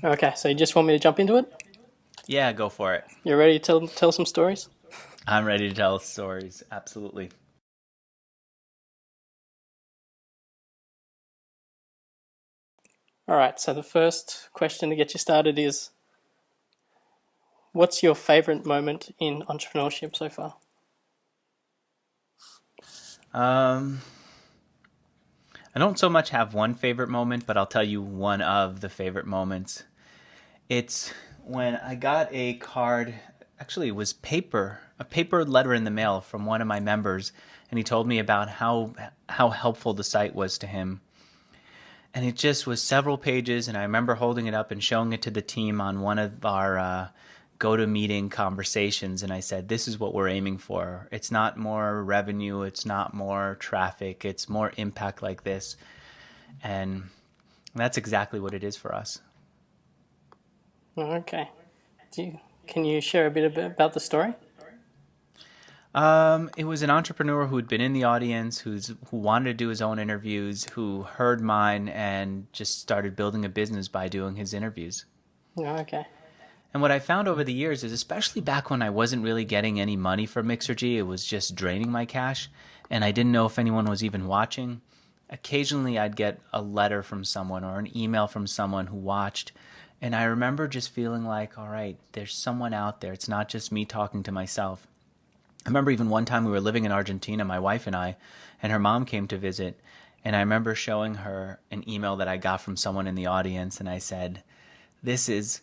Okay, so you just want me to jump into it? Yeah, go for it. You ready to tell some stories? I'm ready to tell stories. Absolutely. All right, so the first question to get you started is what's your favorite moment in entrepreneurship so far? Um, I don't so much have one favorite moment, but I'll tell you one of the favorite moments. It's when I got a card, actually, it was a paper letter in the mail from one of my members, and he told me about how helpful the site was to him. And it just was several pages, and I remember holding it up and showing it to the team on one of our go to meeting conversations, and I said, this is what we're aiming for. It's not more revenue, it's not more traffic, it's more impact like this. And that's exactly what it is for us. Okay. Can you share a bit about the story? It was an entrepreneur who had been in the audience, who wanted to do his own interviews, who heard mine and just started building a business by doing his interviews. Okay. And what I found over the years is, especially back when I wasn't really getting any money from Mixergy, it was just draining my cash, and I didn't know if anyone was even watching. Occasionally, I'd get a letter from someone or an email from someone who watched, and I remember just feeling like, all right, there's someone out there. It's not just me talking to myself. I remember even one time we were living in Argentina, my wife and her mom came to visit, and I remember showing her an email that I got from someone in the audience, and I said, this is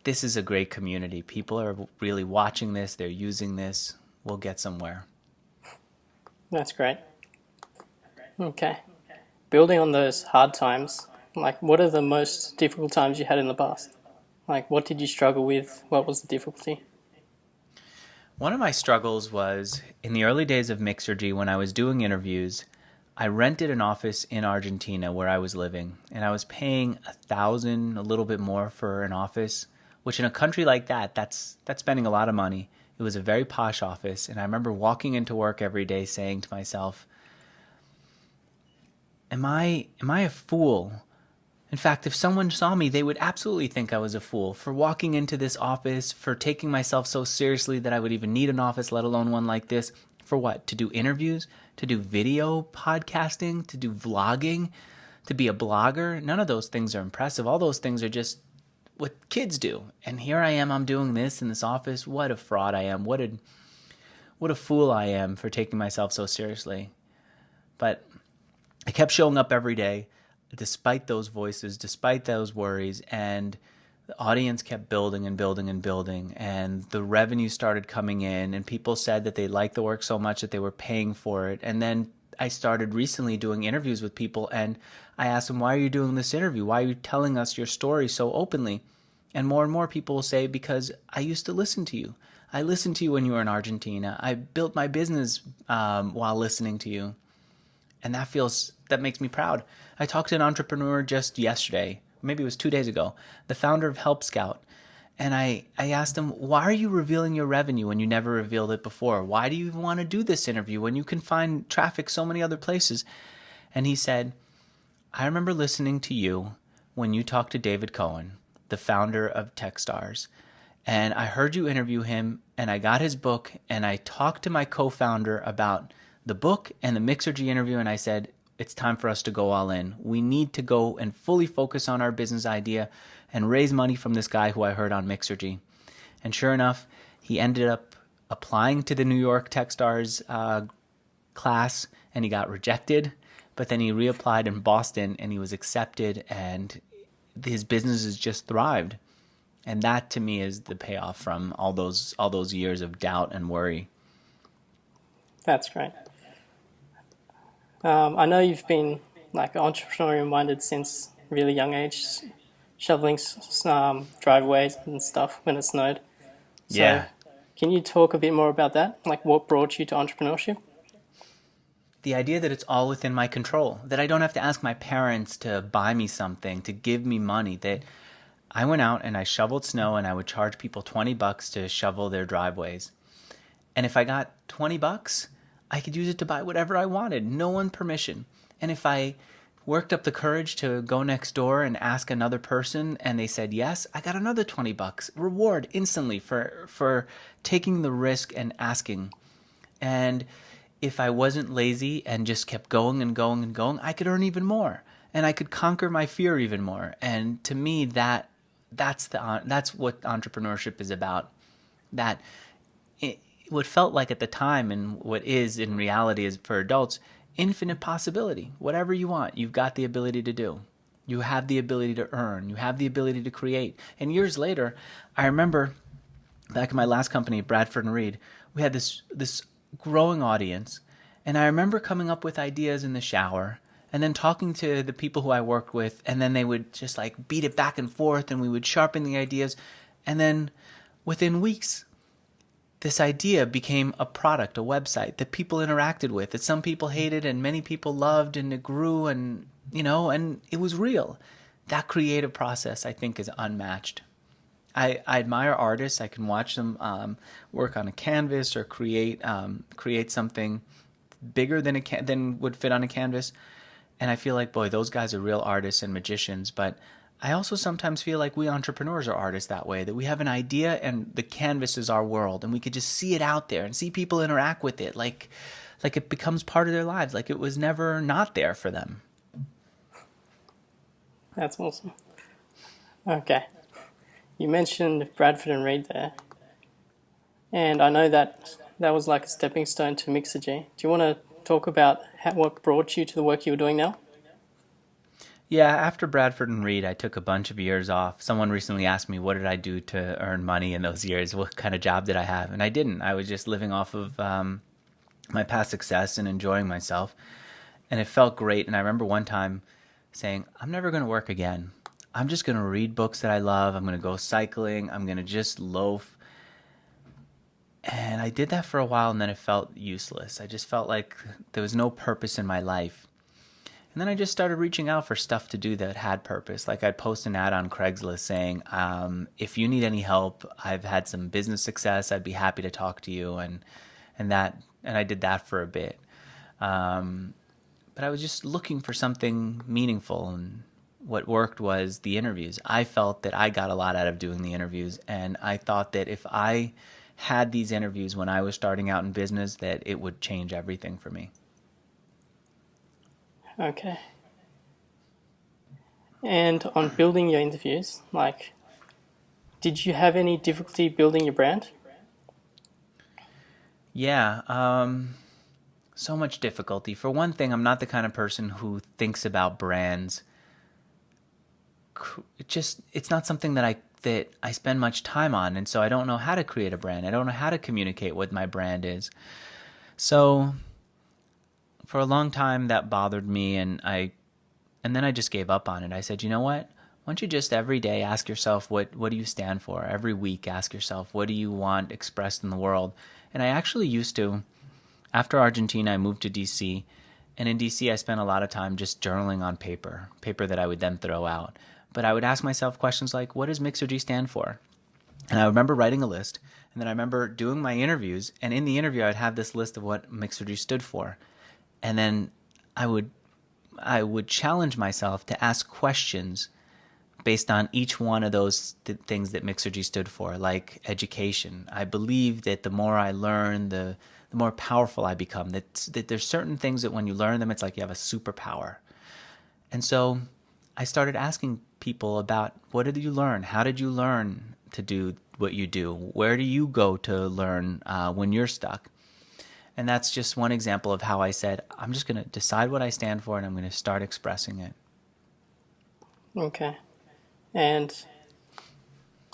this is a great community. People are really watching this. They're using this. We'll get somewhere. That's great. Okay. Building on those hard times, like what are the most difficult times you had in the past? Like what did you struggle with? What was the difficulty? One of my struggles was in the early days of Mixergy when I was doing interviews. I rented an office in Argentina where I was living, and I was paying 1,000, a little bit more for an office, which in a country like that, that's spending a lot of money. It was a very posh office, and I remember walking into work every day saying to myself, am I a fool? In fact, if someone saw me, they would absolutely think I was a fool for walking into this office, for taking myself so seriously that I would even need an office, let alone one like this. For what? To do interviews? To do video podcasting? To do vlogging? To be a blogger? None of those things are impressive. All those things are just what kids do. And here I am, I'm doing this in this office. What a fraud I am. What a fool I am for taking myself so seriously. But I kept showing up every day despite those voices, despite those worries, and the audience kept building and building and building, and the revenue started coming in, and people said that they liked the work so much that they were paying for it. And then I started recently doing interviews with people, and I asked them, why are you doing this interview? Why are you telling us your story so openly? And more people will say, because I used to listen to you. I listened to you when you were in Argentina. I built my business while listening to you, and that makes me proud. I talked to an entrepreneur just yesterday, maybe it was 2 days ago, the founder of Help Scout, and I asked him, why are you revealing your revenue when you never revealed it before? Why do you even want to do this interview when you can find traffic so many other places? And he said, I remember listening to you when you talked to David Cohen, the founder of Techstars, and I heard you interview him, and I got his book, and I talked to my co-founder about the book and the Mixergy interview, and I said, it's time for us to go all in. We need to go and fully focus on our business idea and raise money from this guy who I heard on Mixergy. And sure enough, he ended up applying to the New York Techstars class, and he got rejected. But then he reapplied in Boston, and he was accepted, and his business has just thrived. And that to me is the payoff from all those years of doubt and worry. That's great. I know you've been like entrepreneurial minded since really young age, shoveling driveways and stuff when it snowed. So, Yeah. can you talk a bit more about that? Like, what brought you to entrepreneurship? The idea that it's all within my control, that I don't have to ask my parents to buy me something, to give me money, that I went out and I shoveled snow and I would charge people $20 to shovel their driveways. And if I got $20, I could use it to buy whatever I wanted, no one permission. And if I worked up the courage to go next door and ask another person, and they said yes, I got another $20 reward instantly for taking the risk and asking. And if I wasn't lazy and just kept going and going and going, I could earn even more, and I could conquer my fear even more. And to me, that's what entrepreneurship is about. That what felt like at the time, and what is in reality is for adults, infinite possibility. Whatever you want, you've got the ability to do. You have the ability to earn. You have the ability to create. And years later, I remember back in my last company, Bradford and Reed, we had this growing audience, and I remember coming up with ideas in the shower and then talking to the people who I worked with, and then they would just like beat it back and forth, and we would sharpen the ideas, and then within weeks this idea became a product, a website that people interacted with, that some people hated and many people loved, and it grew, and and it was real. That creative process, I think, is unmatched. I admire artists. I can watch them work on a canvas or create something bigger than would fit on a canvas, and I feel like, boy, those guys are real artists and magicians. But I also sometimes feel like we entrepreneurs are artists that way, that we have an idea and the canvas is our world, and we could just see it out there and see people interact with it, like it becomes part of their lives, like it was never not there for them. That's awesome. Okay. You mentioned Bradford and Reed there, and I know that was like a stepping stone to Mixergy. Do you want to talk about what brought you to the work you were doing now? Yeah, after Bradford and Reed, I took a bunch of years off. Someone recently asked me, what did I do to earn money in those years? What kind of job did I have? And I didn't. I was just living off of my past success and enjoying myself. And it felt great. And I remember one time saying, I'm never going to work again. I'm just going to read books that I love. I'm going to go cycling. I'm going to just loaf. And I did that for a while, and then it felt useless. I just felt like there was no purpose in my life. And then I just started reaching out for stuff to do that had purpose. Like I'd post an ad on Craigslist saying, if you need any help, I've had some business success, I'd be happy to talk to you. And I did that for a bit. But I was just looking for something meaningful, and what worked was the interviews. I felt that I got a lot out of doing the interviews, and I thought that if I had these interviews when I was starting out in business, that it would change everything for me. Okay. And on building your interviews, did you have any difficulty building your brand? Yeah, so much difficulty. For one thing, I'm not the kind of person who thinks about brands. It's not something that I spend much time on, and so I don't know how to create a brand. I don't know how to communicate what my brand is. So for a long time that bothered me, and then I just gave up on it. I said, you know what? Why don't you just every day ask yourself, what do you stand for? Every week ask yourself, what do you want expressed in the world? And I actually used to, after Argentina, I moved to DC, and in DC I spent a lot of time just journaling on paper that I would then throw out. But I would ask myself questions like, what does Mixergy stand for? And I remember writing a list, and then I remember doing my interviews, and in the interview I'd have this list of what Mixergy stood for. And then I would challenge myself to ask questions based on each one of those things that Mixergy stood for, like education. I believe that the more I learn, the more powerful I become, that there's certain things that when you learn them, it's like you have a superpower. And so I started asking people about, what did you learn? How did you learn to do what you do? Where do you go to learn when you're stuck? And that's just one example of how I said, I'm just going to decide what I stand for, and I'm going to start expressing it. Okay. And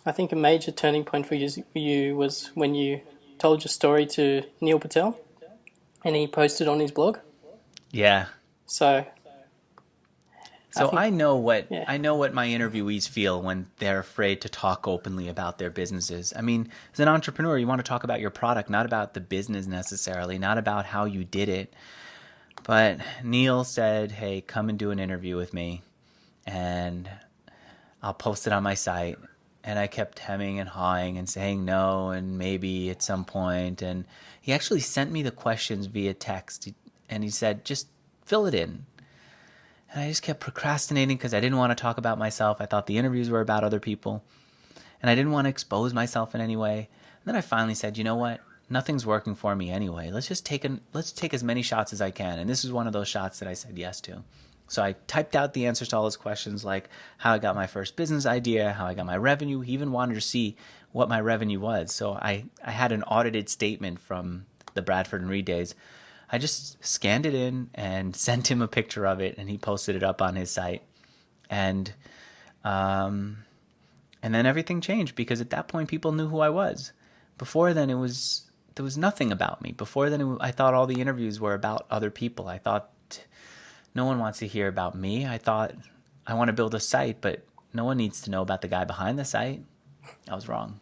I think a major turning point for you was when you told your story to Neil Patel, and he posted on his blog. Yeah. So I know what my interviewees feel when they're afraid to talk openly about their businesses. I mean, as an entrepreneur, you want to talk about your product, not about the business necessarily, not about how you did it. But Neil said, hey, come and do an interview with me, and I'll post it on my site. And I kept hemming and hawing and saying no and maybe at some point. And he actually sent me the questions via text, and he said, just fill it in. And I just kept procrastinating because I didn't want to talk about myself. I thought the interviews were about other people. And I didn't want to expose myself in any way. And then I finally said, you know what? Nothing's working for me anyway. Let's take as many shots as I can. And this is one of those shots that I said yes to. So I typed out the answers to all those questions, like how I got my first business idea, how I got my revenue. He even wanted to see what my revenue was. So I had an audited statement from the Bradford and Reed days. I just scanned it in and sent him a picture of it, and he posted it up on his site. And then everything changed, because at that point people knew who I was. Before then, there was nothing about me. Before then, I thought all the interviews were about other people. I thought no one wants to hear about me. I thought I want to build a site, but no one needs to know about the guy behind the site. I was wrong.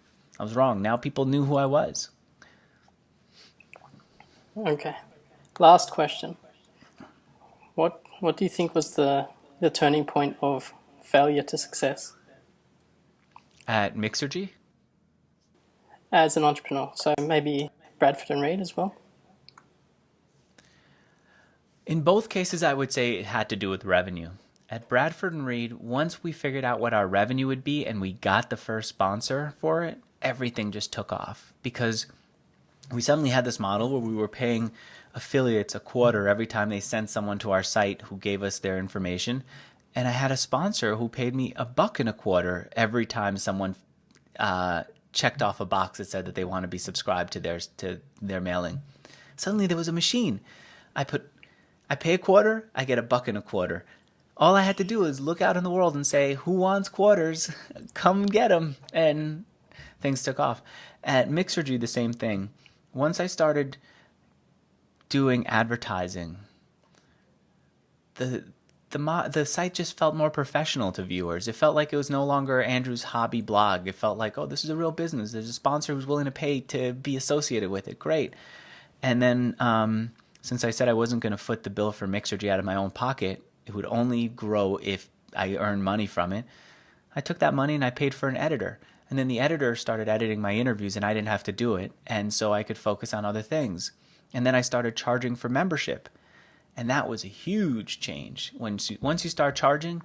Now people knew who I was. Okay. Last question. What do you think was the turning point of failure to success At Mixergy? as an entrepreneur? So maybe Bradford and Reed as well? In both cases, I would say it had to do with revenue. At Bradford and Reed, once we figured out what our revenue would be and we got the first sponsor for it, everything just took off, because we suddenly had this model where we were paying affiliates a quarter every time they sent someone to our site who gave us their information. And I had a sponsor who paid me $1.25 every time someone checked off a box that said that they want to be subscribed to their mailing. Suddenly there was a machine. I pay a quarter, I get $1.25. All I had to do was look out in the world and say, who wants quarters? Come get them. And things took off. At Mixergy, the same thing. Once I started doing advertising, the site just felt more professional to viewers. It felt like it was no longer Andrew's hobby blog. It felt like, oh, this is a real business. There's a sponsor who's willing to pay to be associated with it. Great. And then since I said I wasn't going to foot the bill for Mixergy out of my own pocket, it would only grow if I earned money from it. I took that money and I paid for an editor. And then the editor started editing my interviews and I didn't have to do it. And so I could focus on other things. And then I started charging for membership. And that was a huge change. Once you start charging,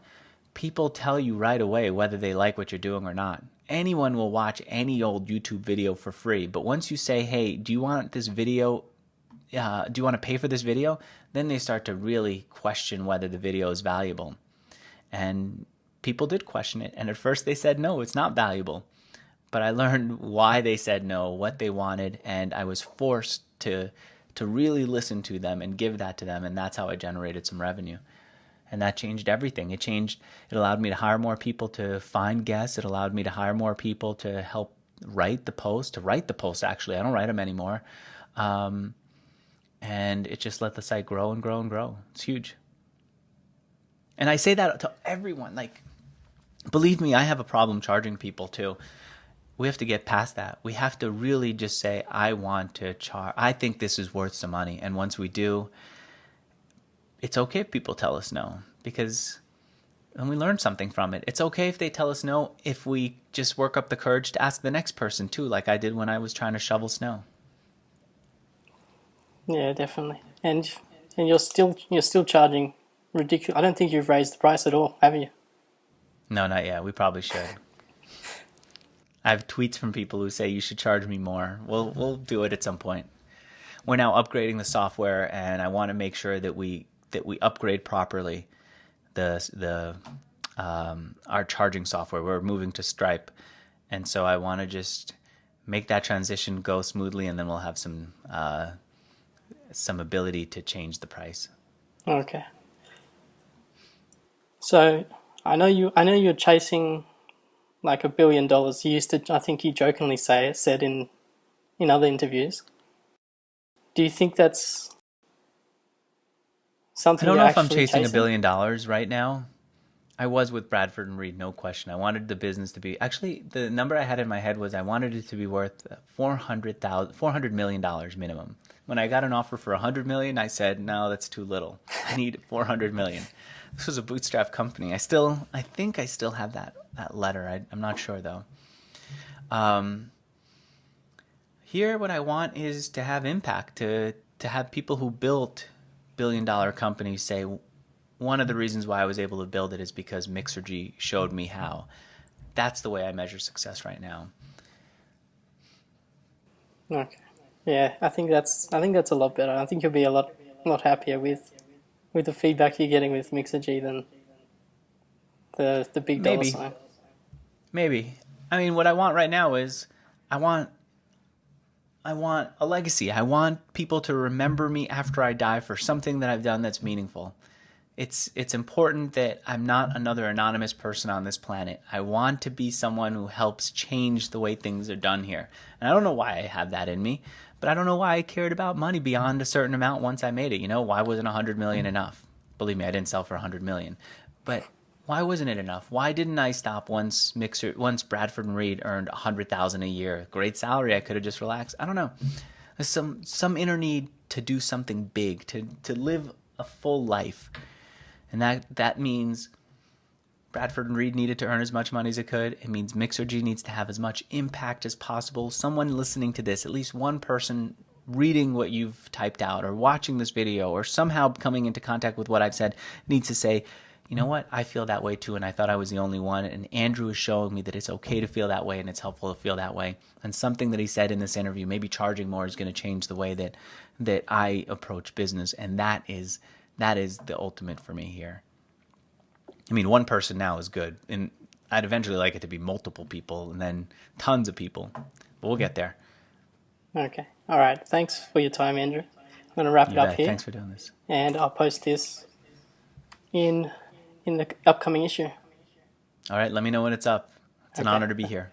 people tell you right away whether they like what you're doing or not. Anyone will watch any old YouTube video for free. But once you say, hey, do you want this video? Do you want to pay for this video? Then they start to really question whether the video is valuable. And people did question it. And at first they said, no, it's not valuable. But I learned why they said no, what they wanted, and I was forced to really listen to them and give that to them, and that's how I generated some revenue. And that changed everything. It allowed me to hire more people to find guests. It allowed me to hire more people to help write the post, actually. I don't write them anymore. And it just let the site grow and grow and grow. It's huge. And I say that to everyone. Like, believe me, I have a problem charging people too. We have to get past that. We have to really just say, I want to charge. I think this is worth some money. And once we do, it's okay if people tell us no, because then we learn something from it. It's okay if they tell us no, if we just work up the courage to ask the next person too, like I did when I was trying to shovel snow. Yeah, definitely. And you're still charging ridiculous. I don't think you've raised the price at all, have you? No, not yet. We probably should. I have tweets from people who say you should charge me more. We'll do it at some point. We're now upgrading the software, and I want to make sure that we upgrade properly our charging software. We're moving to Stripe, and so I want to just make that transition go smoothly, and then we'll have some ability to change the price. Okay. So I know you're chasing like $1 billion. You used to, I think you jokingly said in other interviews. Do you think that's something? I don't know if I'm chasing $1 billion right now. I was with Bradford and Reed, no question. I wanted the business to be, actually, the number I had in my head was I wanted it to be worth $400 million minimum. When I got an offer for $100 million, I said, no, that's too little. I need $400 million. This was a bootstrap company. I think I still have that letter. I'm not sure though. Here, what I want is to have impact, to have people who built $1 billion companies say, one of the reasons why I was able to build it is because Mixergy showed me how. That's the way I measure success right now. Okay. Yeah, I think that's a lot better. I think you'll be a lot happier with the feedback you're getting with Mixergy than the big dollar Maybe, sign. maybe. I mean, what I want right now is I want I want a legacy. I want people to remember me after I die for something that I've done that's meaningful. It's important that I'm not another anonymous person on this planet. I want to be someone who helps change the way things are done here. And I don't know why I have that in me, but I don't know why I cared about money beyond a certain amount once I made it. You know, why wasn't 100 million enough? Believe me, I didn't sell for 100 million. But why wasn't it enough? Why didn't I stop once Bradford and Reed earned 100,000 a year? Great salary, I could have just relaxed. I don't know. There's some inner need to do something big, to live a full life. And that means Bradford and Reed needed to earn as much money as it could. It means Mixergy needs to have as much impact as possible. Someone listening to this, at least one person reading what you've typed out or watching this video or somehow coming into contact with what I've said, needs to say, you know what, I feel that way too, and I thought I was the only one. And Andrew is showing me that it's okay to feel that way and it's helpful to feel that way. And something that he said in this interview, maybe charging more, is going to change the way that I approach business. And that is the ultimate for me here. I mean, one person now is good, and I'd eventually like it to be multiple people and then tons of people, but we'll get there. Okay. All right. Thanks for your time, Andrew. I'm going to wrap it up here, Thanks for doing this. and I'll post this in the upcoming issue. All right, let me know when it's up. It's an Okay. honor to be here.